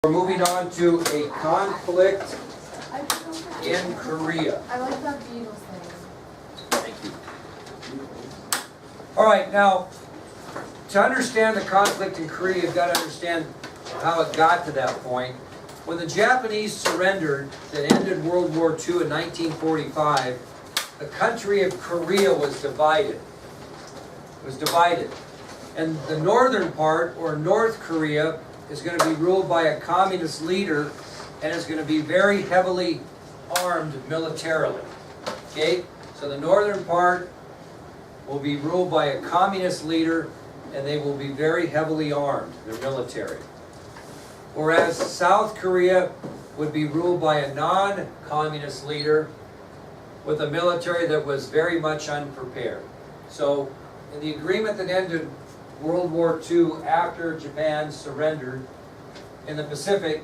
We're moving on to a conflict in Korea. I like that Beatles thing. Thank you. All right, now, to understand the conflict in Korea, you've got to understand how it got to that point. When the Japanese surrendered and ended World War II in 1945, the country of Korea was divided. And the northern part, or North Korea, is going to be ruled by a communist leader and is going to be very heavily armed militarily. Okay? So the northern part will be ruled by a communist leader and they will be very heavily armed, their military. Whereas South Korea would be ruled by a non-communist leader with a military that was very much unprepared. So in the agreement that ended World War II after Japan surrendered in the Pacific,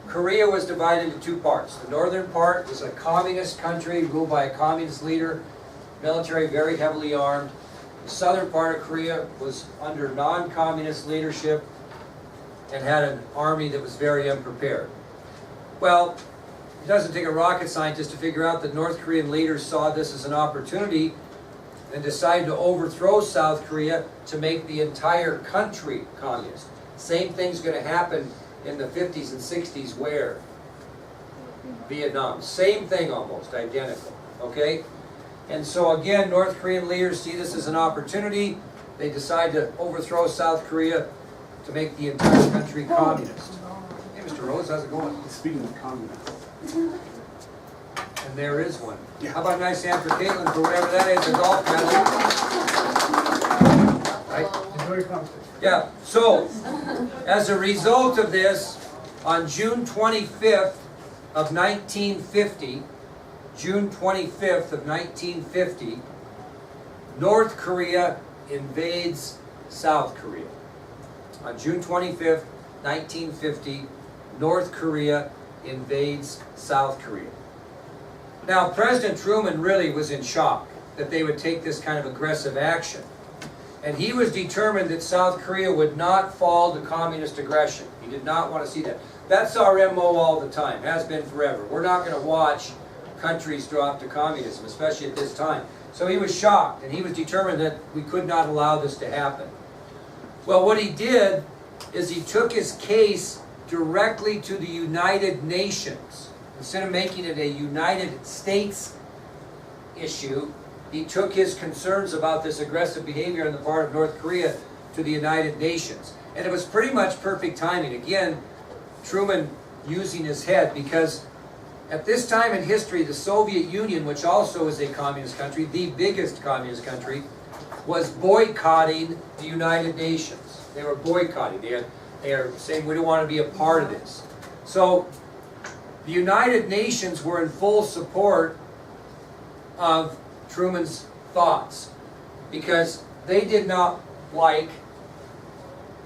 Korea was divided into two parts. The northern part was a communist country ruled by a communist leader, military very heavily armed. The southern part of Korea was under non-communist leadership and had an army that was very unprepared. Well, it doesn't take a rocket scientist to figure out that North Korean leaders saw this as an opportunity and decided to overthrow South Korea to make the entire country communist. Same thing's going to happen in the 50s and 60s where? Vietnam. Same thing almost, identical. Okay? And so again, North Korean leaders see this as an opportunity. They decide to overthrow South Korea to make the entire country communist. Hey, Mr. Rose, how's it going? Speaking of communists. And there is one. How about a nice hand for Caitlin for whatever that is, the golf medal? Right? Enjoy your conversation. Yeah, so as a result of this, on June 25th of 1950, June 25th of 1950, North Korea invades South Korea. On June 25th, 1950, North Korea invades South Korea. Now, President Truman really was in shock that they would take this kind of aggressive action. And he was determined that South Korea would not fall to communist aggression. He did not want to see that. That's our MO all the time, has been forever. We're not going to watch countries drop to communism, especially at this time. So he was shocked, and he was determined that we could not allow this to happen. Well, what he did is he took his case directly to the United Nations. Instead of making it a United States issue, he took his concerns about this aggressive behavior on the part of North Korea to the United Nations. And it was pretty much perfect timing. Again, Truman using his head, because at this time in history, the Soviet Union, which also is a communist country, the biggest communist country, was boycotting the United Nations. They were boycotting. They are saying, we don't want to be a part of this. So the United Nations were in full support of Truman's thoughts because they did not like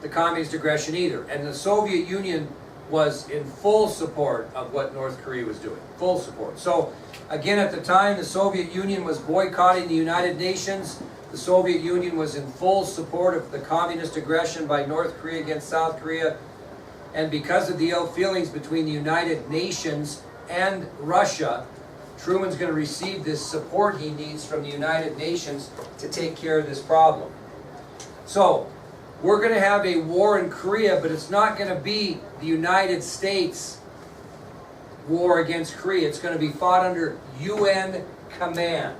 the communist aggression either. And the Soviet Union was in full support of what North Korea was doing. Full support. So again, at the time, the Soviet Union was boycotting the United Nations. The Soviet Union was in full support of the communist aggression by North Korea against South Korea. And because of the ill feelings between the United Nations and Russia, Truman's going to receive this support he needs from the United Nations to take care of this problem. So, we're going to have a war in Korea, but it's not going to be the United States war against Korea. It's going to be fought under UN command.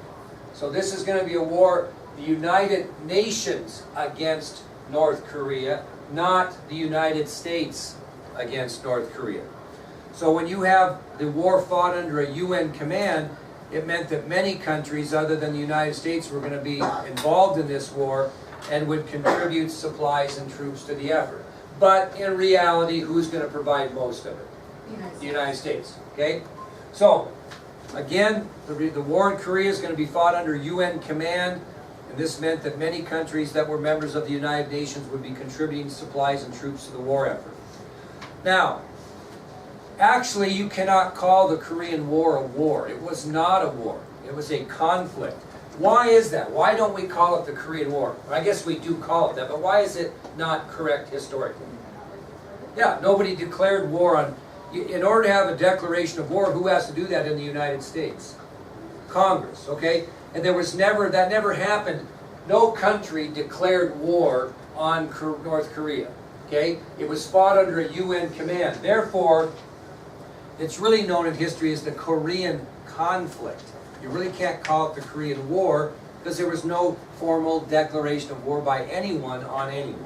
So this is going to be a war, the United Nations against North Korea, not the United States against North Korea. So when you have the war fought under a UN command, it meant that many countries other than the United States were going to be involved in this war and would contribute supplies and troops to the effort. But in reality, who's going to provide most of it? The United States. Okay? So, again, the war in Korea is going to be fought under UN command, and this meant that many countries that were members of the United Nations would be contributing supplies and troops to the war effort. Now, actually, you cannot call the Korean War a war. It was not a war. It was a conflict. Why is that? Why don't we call it the Korean War? I guess we do call it that, but why is it not correct historically? Yeah, nobody declared war on, in order to have a declaration of war, who has to do that in the United States? Congress, okay? And there was never, that never happened. No country declared war on North Korea, okay? It was fought under a UN command. Therefore, it's really known in history as the Korean conflict. You really can't call it the Korean War because there was no formal declaration of war by anyone on anyone.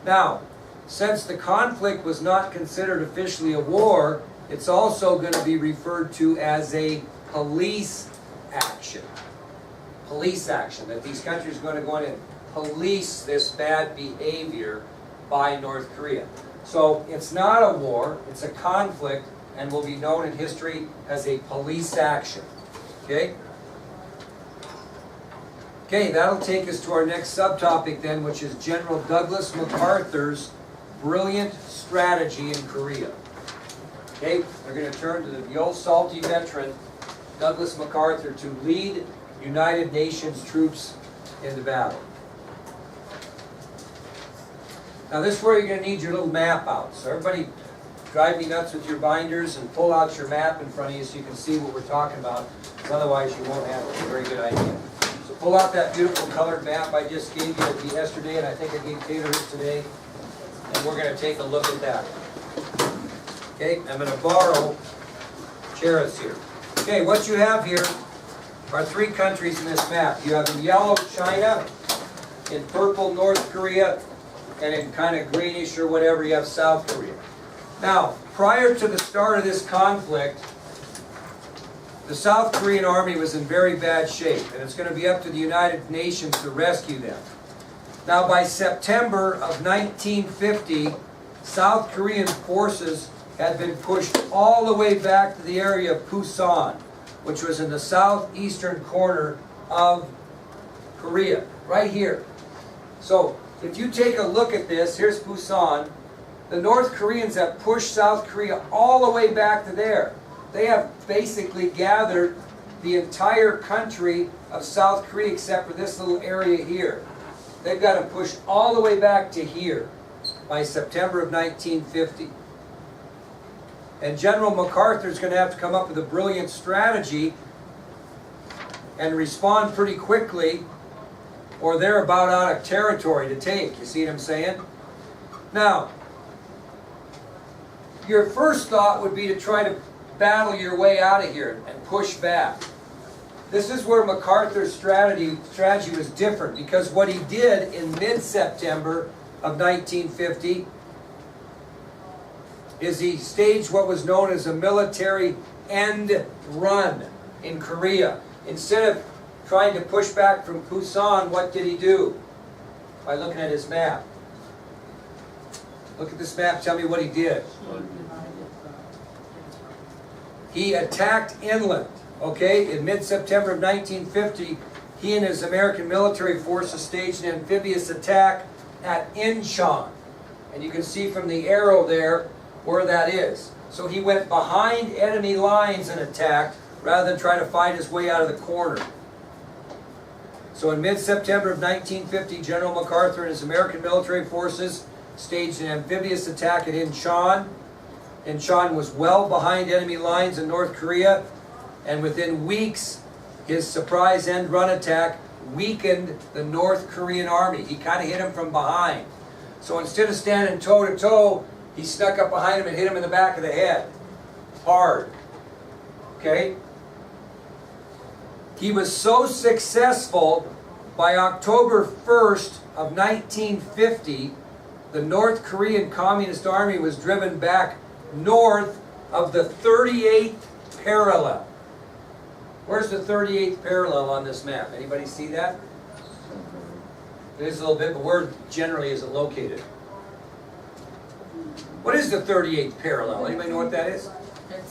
Now, since the conflict was not considered officially a war, it's also going to be referred to as a police action. Police action, that these countries are going to go in and police this bad behavior by North Korea. So it's not a war, it's a conflict, and will be known in history as a police action. Okay? Okay, that'll take us to our next subtopic then, which is General Douglas MacArthur's brilliant strategy in Korea. Okay, we're going to turn to the old salty veteran, Douglas MacArthur, to lead United Nations troops into battle. Now this is where you're going to need your little map out. So everybody drive me nuts with your binders and pull out your map in front of you so you can see what we're talking about. Otherwise you won't have a very good idea. So pull out that beautiful colored map I just gave you yesterday, and I think I gave Taylor it today. And we're going to take a look at that. Okay, I'm going to borrow Cherith's here. Okay, what you have here are three countries in this map. You have in yellow China, in purple North Korea, and in kind of greenish or whatever you have South Korea. Now, prior to the start of this conflict, the South Korean army was in very bad shape, and it's going to be up to the United Nations to rescue them. Now, by September of 1950, South Korean forces had been pushed all the way back to the area of Busan, which was in the southeastern corner of Korea, right here. So, if you take a look at this, here's Busan. The North Koreans have pushed South Korea all the way back to there. They have basically gathered the entire country of South Korea except for this little area here. They've got them pushed all the way back to here by September of 1950. And General MacArthur is going to have to come up with a brilliant strategy and respond pretty quickly, or they're about out of territory to take. You see what I'm saying? Now, your first thought would be to try to battle your way out of here and push back. This is where MacArthur's strategy was different, because what he did in mid-September of 1950 is he staged what was known as a military end run in Korea. Instead of trying to push back from Busan, what did he do? By looking at his map. Look at this map, tell me what he did. He attacked inland, okay? In mid-September of 1950, he and his American military forces staged an amphibious attack at Incheon. And you can see from the arrow there where that is. So he went behind enemy lines and attacked rather than try to fight his way out of the corner. So in mid-September of 1950, General MacArthur and his American military forces staged an amphibious attack at Incheon. Incheon was well behind enemy lines in North Korea, and within weeks, his surprise end run attack weakened the North Korean army. He kind of hit him from behind. So instead of standing toe-to-toe, he snuck up behind him and hit him in the back of the head. Hard. Okay? He was so successful, by October 1st of 1950, the North Korean Communist Army was driven back north of the 38th parallel. Where's the 38th parallel on this map? Anybody see that? It is a little bit, but where generally is it located? What is the 38th parallel? Anybody know what that is?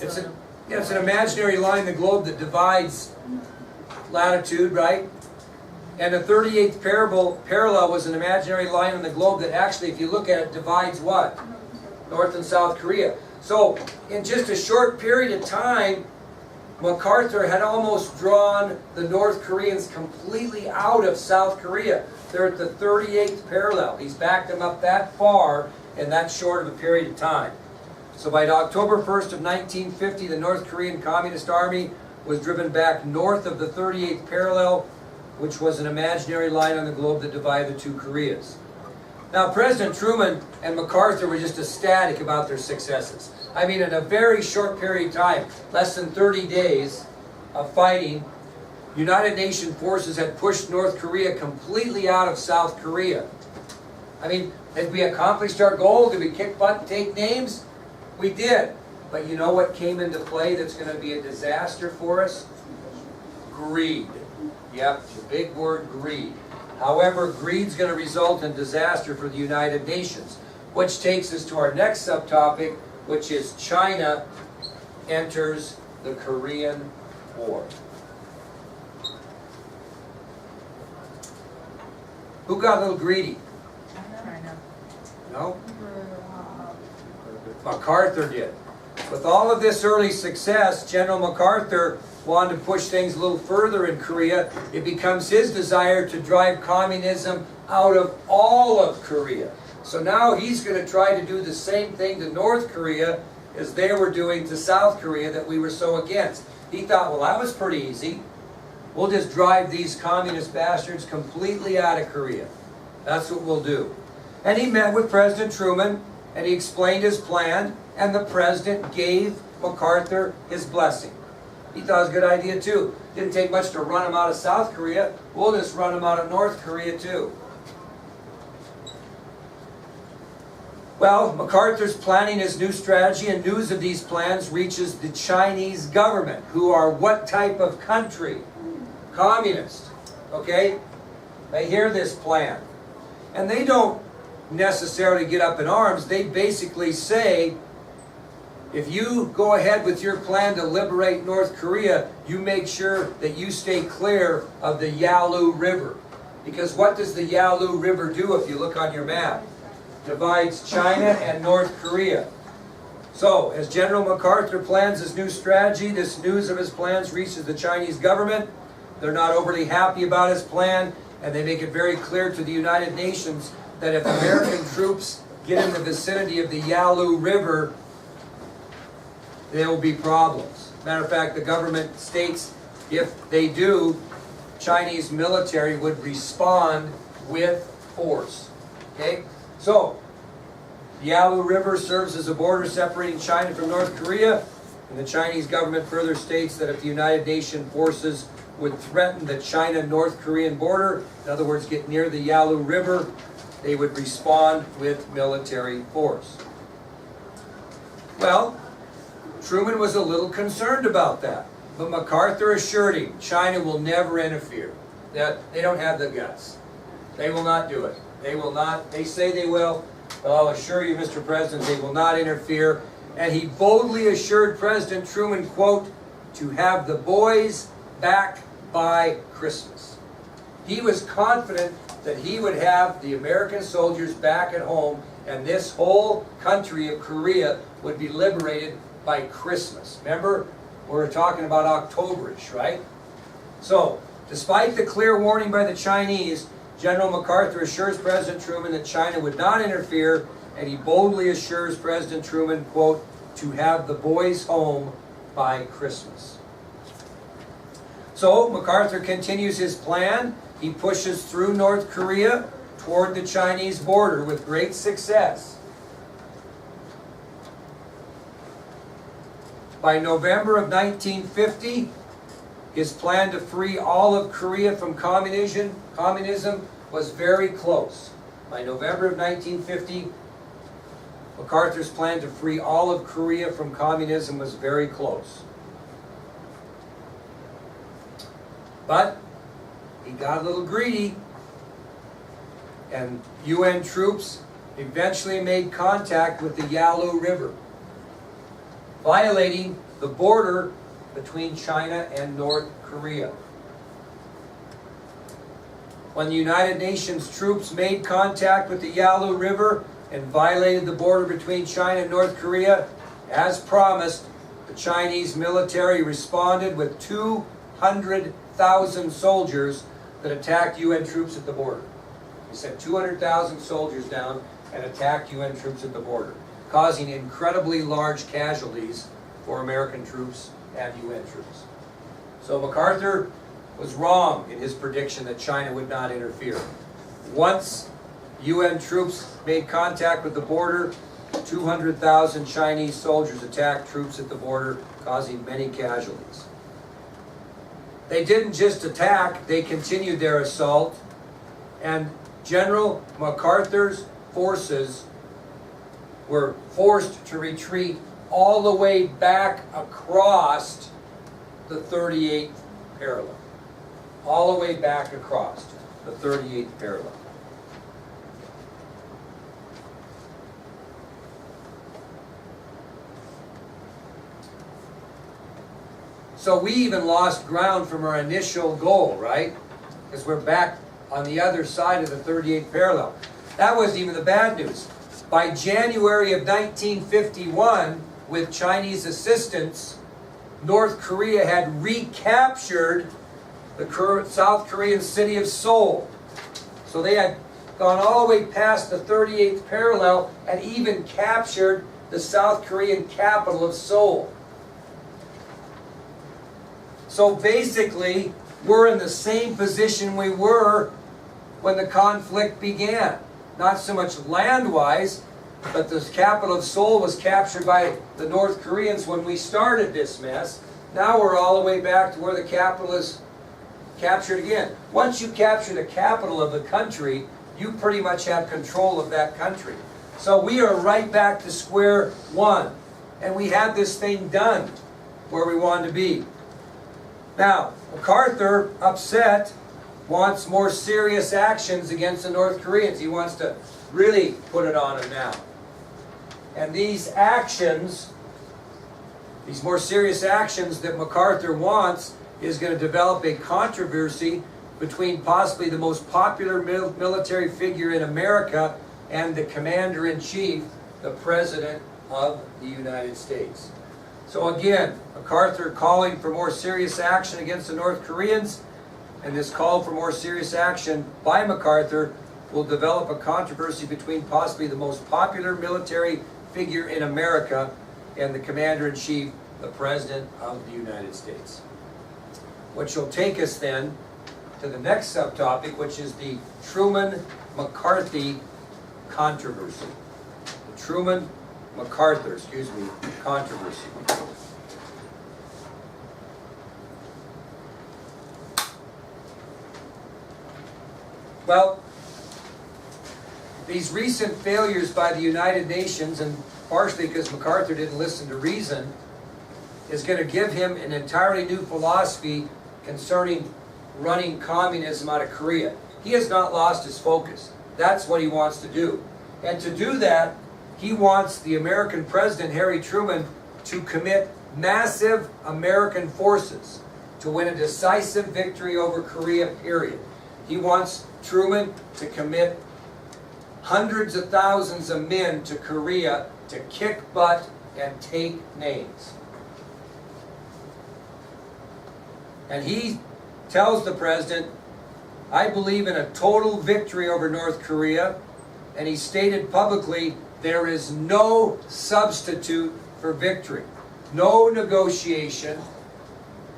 It's an imaginary line in the globe that divides latitude, right? And the 38th parallel was an imaginary line on the globe that actually, if you look at it, divides what? North and South Korea. So, in just a short period of time, MacArthur had almost drawn the North Koreans completely out of South Korea. They're at the 38th parallel. He's backed them up that far, in that short of a period of time. So by October 1st of 1950, the North Korean Communist Army was driven back north of the 38th parallel, which was an imaginary line on the globe that divided the two Koreas. Now, President Truman and MacArthur were just ecstatic about their successes. I mean, in a very short period of time, less than 30 days of fighting, United Nations forces had pushed North Korea completely out of South Korea. I mean, had we accomplished our goal? Did we kick butt and take names? We did. But you know what came into play that's going to be a disaster for us? Greed. Yep, the big word, greed. However, greed's going to result in disaster for the United Nations, which takes us to our next subtopic, which is China enters the Korean War. Who got a little greedy? China. No? MacArthur did. With all of this early success, General MacArthur wanted to push things a little further in Korea. It becomes his desire to drive communism out of all of Korea. So now he's going to try to do the same thing to North Korea as they were doing to South Korea that we were so against. He thought, well, that was pretty easy. We'll just drive these communist bastards completely out of Korea. That's what we'll do. And he met with President Truman, and he explained his plan, and the president gave MacArthur his blessing. He thought it was a good idea too. Didn't take much to run him out of South Korea. We'll just run him out of North Korea too. Well, MacArthur's planning his new strategy, and news of these plans reaches the Chinese government, who are what type of country? Communist. Okay? They hear this plan. And they don't necessarily get up in arms. They basically say, if you go ahead with your plan to liberate North Korea, you make sure that you stay clear of the Yalu River. Because what does the Yalu River do if you look on your map? Divides China and North Korea. So, as General MacArthur plans his new strategy, this news of his plans reaches the Chinese government. They're not overly happy about his plan, and they make it very clear to the United Nations that if American troops get in the vicinity of the Yalu River, there will be problems. Matter of fact, the government states if they do, Chinese military would respond with force. Okay? So, the Yalu River serves as a border separating China from North Korea, and the Chinese government further states that if the United Nations forces would threaten the China-North Korean border, in other words, get near the Yalu River, they would respond with military force. Well, Truman was a little concerned about that, but MacArthur assured him China will never interfere. That they don't have the guts. They will not do it. They will not. They say they will, but I'll assure you, Mr. President, they will not interfere. And he boldly assured President Truman, quote, to have the boys back by Christmas. He was confident that he would have the American soldiers back at home, and this whole country of Korea would be liberated by Christmas. Remember, we're talking about Octoberish, right? So, despite the clear warning by the Chinese, General MacArthur assures President Truman that China would not interfere, and he boldly assures President Truman, quote, to have the boys home by Christmas. So, MacArthur continues his plan. He pushes through North Korea toward the Chinese border with great success. By November of 1950, his plan to free all of Korea from communism was very close. By November of 1950, MacArthur's plan to free all of Korea from communism was very close. But he got a little greedy, and UN troops eventually made contact with the Yalu River, violating the border between China and North Korea. When the United Nations troops made contact with the Yalu River and violated the border between China and North Korea, as promised, the Chinese military responded with 200,000 soldiers that attacked UN troops at the border. They sent 200,000 soldiers down and attacked UN troops at the border, causing incredibly large casualties for American troops and UN troops. So MacArthur was wrong in his prediction that China would not interfere. Once UN troops made contact with the border, 200,000 Chinese soldiers attacked troops at the border, causing many casualties. They didn't just attack, they continued their assault, and General MacArthur's forces were forced to retreat all the way back across the 38th parallel. All the way back across the 38th parallel. So we even lost ground from our initial goal, right? Because we're back on the other side of the 38th parallel. That wasn't even the bad news. By January of 1951, with Chinese assistance, North Korea had recaptured the South Korean city of Seoul. So they had gone all the way past the 38th parallel and even captured the South Korean capital of Seoul. So basically, we're in the same position we were when the conflict began. Not so much land-wise, but the capital of Seoul was captured by the North Koreans when we started this mess. Now we're all the way back to where the capital is captured again. Once you capture the capital of the country, you pretty much have control of that country. So we are right back to square one. And we have this thing done where we wanted to be. Now, MacArthur, upset, wants more serious actions against the North Koreans. He wants to really put it on them now. And these actions, these more serious actions that MacArthur wants, is going to develop a controversy between possibly the most popular military figure in America and the Commander-in-Chief, the President of the United States. So again, MacArthur calling for more serious action against the North Koreans, and this call for more serious action by MacArthur will develop a controversy between possibly the most popular military figure in America and the Commander-in-Chief, the President of the United States. Which will take us then to the next subtopic, which is the Truman-McCarthy controversy. The Truman-MacArthur, controversy. Well, these recent failures by the United Nations, and partially because MacArthur didn't listen to reason, is going to give him an entirely new philosophy concerning running communism out of Korea. He has not lost his focus. That's what he wants to do. And to do that, he wants the American President, Harry Truman, to commit massive American forces to win a decisive victory over Korea, period. He wants Truman to commit hundreds of thousands of men to Korea to kick butt and take names. And he tells the president, I believe in a total victory over North Korea, and he stated publicly, there is no substitute for victory. No negotiation,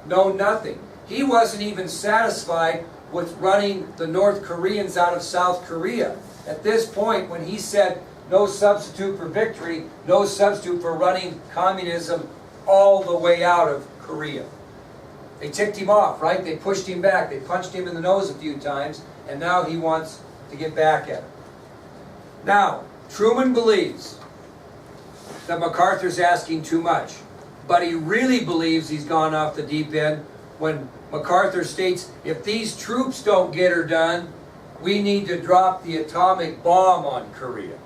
no nothing. He wasn't even satisfied with running the North Koreans out of South Korea. At this point, when he said no substitute for victory, no substitute for running communism all the way out of Korea. They ticked him off, right? They pushed him back. They punched him in the nose a few times, and now he wants to get back at him. Now, Truman believes that MacArthur's asking too much, but he really believes he's gone off the deep end when MacArthur states, if these troops don't get her done, we need to drop the atomic bomb on Korea.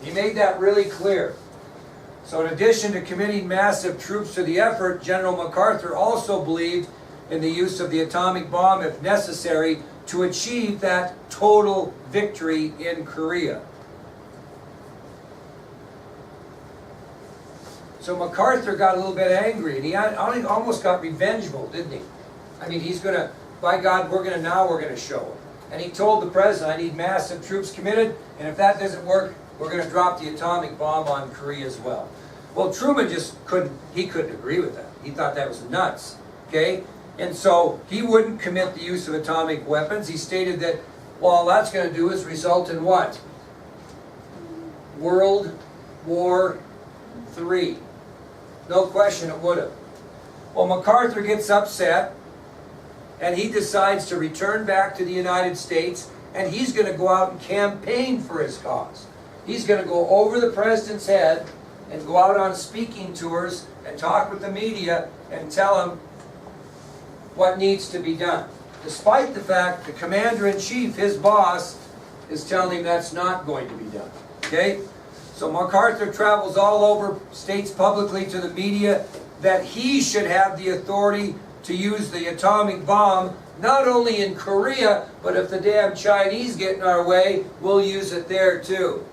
He made that really clear. So in addition to committing massive troops to the effort, General MacArthur also believed in the use of the atomic bomb if necessary to achieve that total victory in Korea. So MacArthur got a little bit angry, and he almost got revengeful, didn't he? I mean, he's going to, by God, we're going to show him. and he told the president, I need massive troops committed, and if that doesn't work, we're going to drop the atomic bomb on Korea as well. Well, Truman just couldn't agree with that. He thought that was nuts, okay? And so he wouldn't commit the use of atomic weapons. He stated that, well, all that's going to do is result in what? World War III. No question it would have. Well, MacArthur gets upset, and he decides to return back to the United States, and he's going to go out and campaign for his cause. He's going to go over the president's head and go out on speaking tours and talk with the media and tell him what needs to be done. Despite the fact the commander-in-chief, his boss, is telling him that's not going to be done. Okay? So MacArthur travels all over, states publicly to the media that he should have the authority to use the atomic bomb, not only in Korea, but if the damn Chinese get in our way, we'll use it there too.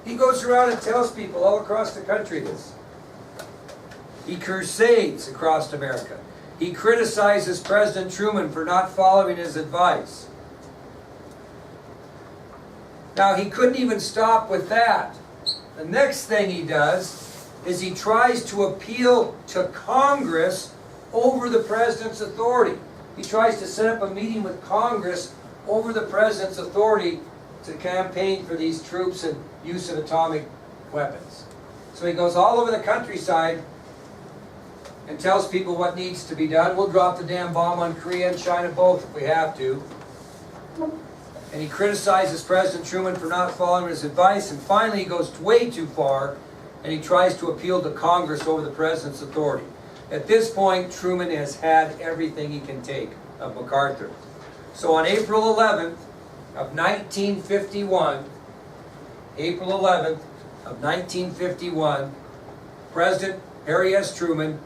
He goes around and tells people all across the country this. He crusades across America. He criticizes President Truman for not following his advice. Now, he couldn't even stop with that. The next thing he does is he tries to appeal to Congress over the president's authority. He tries to set up a meeting with Congress over the president's authority to campaign for these troops and use of atomic weapons. So he goes all over the countryside and tells people what needs to be done. We'll drop the damn bomb on Korea and China both if we have to. And he criticizes President Truman for not following his advice, and finally he goes way too far and he tries to appeal to Congress over the president's authority. At this point, Truman has had everything he can take of MacArthur. So on April 11th of 1951, April 11th of 1951, President Harry S. Truman